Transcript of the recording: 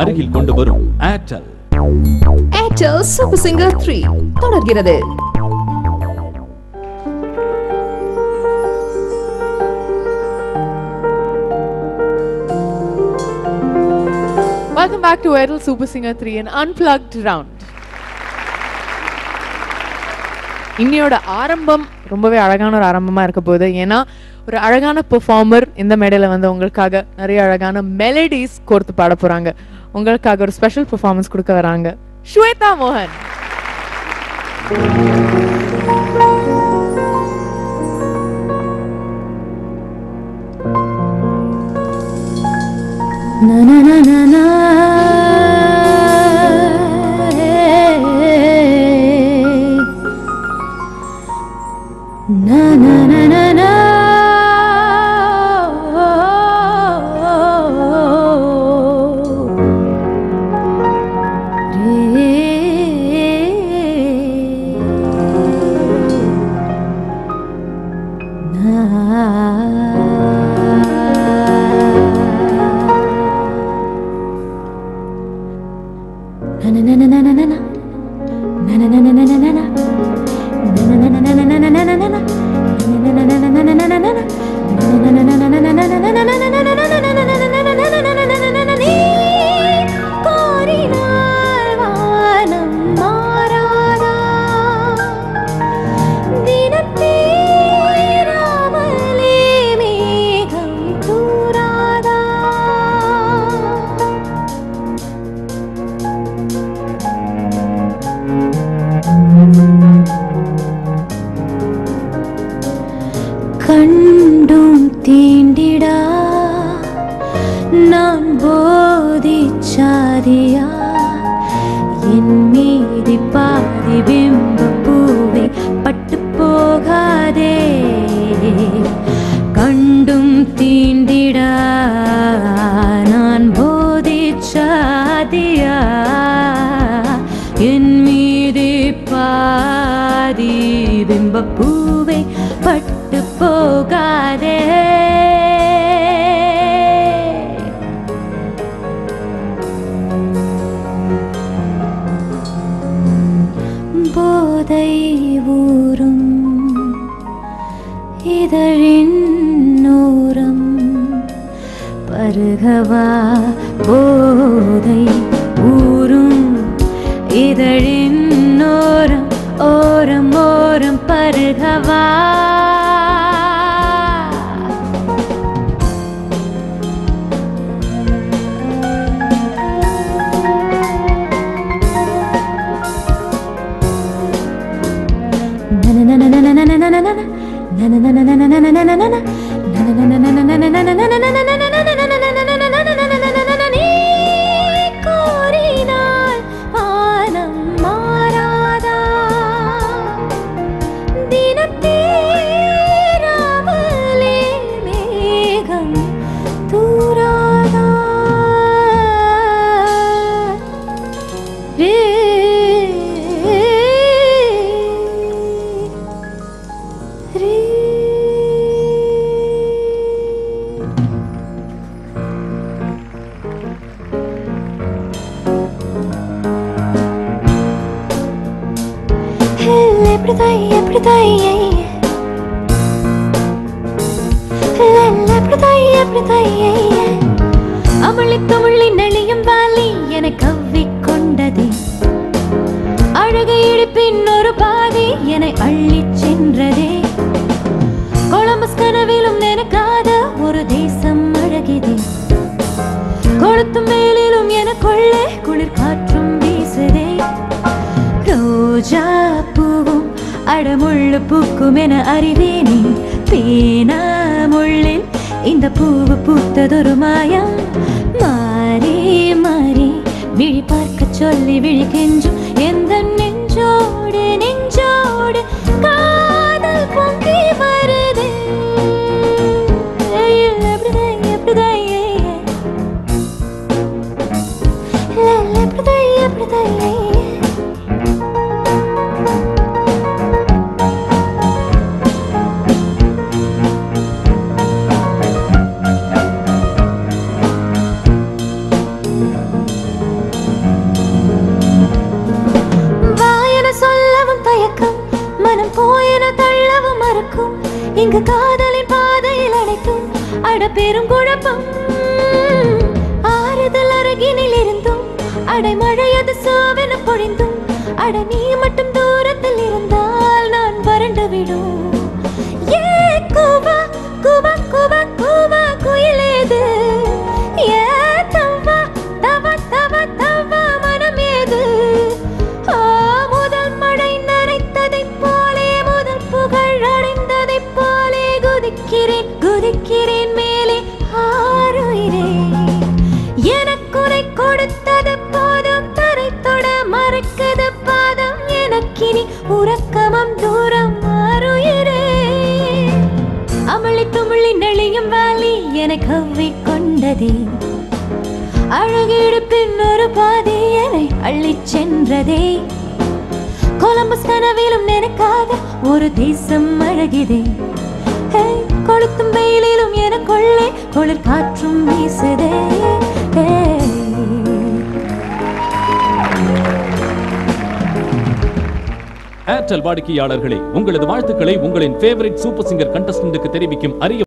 அருகில் கொண்டு வரும் ஏர்டெல். ஏர்டெல் சூப்பர் சிங்கர் 3 தொடர்கிறது. Welcome back to Airtel Super Singer 3 and Unplugged round. இன்னையோட ஆரம்பம் ரொம்பவே அழகான ஒரு ஆரம்பமா இருக்க போகுது. ஏன்னா ஒரு அழகான பெர்ஃபார்மர் இந்த மேடையில வந்து உங்களுக்காக நிறைய அழகான மெலடிஸ் கோர்த்து பாட போறாங்க. உங்களுக்காக ஒரு ஸ்பெஷல் பெர்ஃபார்மன்ஸ் கொடுக்க வராங்க ஸ்வேதா மோகன். na na na na na na na na na na கண்டும் தீண்டிடா நான் போதிச்சாதியா என் மீதி பாதி பிம்ப பூவே பட்டு போகாதே கண்டும் தீண்டிடா நான் போதிச்சாதியா என் மீதி பாதி பிம்ப பூவே பட்டு போகாதே போதை ஊரும் இதழின் நூறம் பருகவா போதை ஊரும் இதழின் நூறம் ஓரம் ஓரம் பருகவா கோரினால் வானம் மாறாதா தினத்தீராமலே மேகம் தூராதா அமுளிக்கமுள்ளி நெளியும் வாலி என கவ்விக்கொண்டதே அழகை இடுப்பின் ஒரு பாதி என அள்ளிச் சென்றதே கொலம்பஸ் கனவிலும் நினைக்காத ஒரு தேசம் அழகிதே கொளுத்தும் மேலிலும் என கொள்ள குளிர் காற்றும் வீசுதே ரோஜா பூவும் அடமுள்ளு பூக்கும் என அறிவேனே பேனா முள்ளில் இந்த பூவு பூத்ததொரு மாயம் மாறி மாறி விழி பார்க்க சொல்லி விழி கெஞ்சும் எந்த நெஞ்சோடு நெஞ்சோடு காதல் பொங்கி வருது இங்கு காதலின் பாதையில் அனைத்தும் அட பெரும் குழப்பம். ஆறுதல் அருகினில் இருந்தும் அடைமழையது சோவென பொழிந்தும் அட நீ மட்டும் தூரத்தில் இருந்தால் நான் வறண்டு விடும். ஏ கூவா கூவா கூவா கூவா குயிலேது, ஏ தவா தவா தவா தவா மனமேது. முதல் மழை நனைத்ததைப் போலே முதல் புகழ் அடைந்ததைப் போலே குதிக்கிறேன் குதிக்கிறேன் மேலே ஆறுயிரே. எனக்குனை கொடுத்தது போதும் தரை தொட மறக்குது பாதம் எனக்கினி உறக்கமம் தூரம் ஆறுயிரே. அமளி துமளி நெளியும் வாலி என கவ்வி கொண்டதே, அழகிடுப்பின் ஒரு பாதி என்னை அள்ளிச் சென்றதே. கொலம்பஸ் கனவிலும் நினைக்காத ஒரு தேசம் அழகிதே, கொளுத்தும் வெயிலிலும் எனக்குள்ளே குளிர் காற்றும் வீசுதே. ஏர்டெல் வாடிக்கையாளர்களே, உங்களது வாழ்த்துக்களை உங்களின் ஃபேவரட் சூப்பர் சிங்கர் கண்டஸ்டன்ட்டுக்கு தெரிவிக்கும் அரிய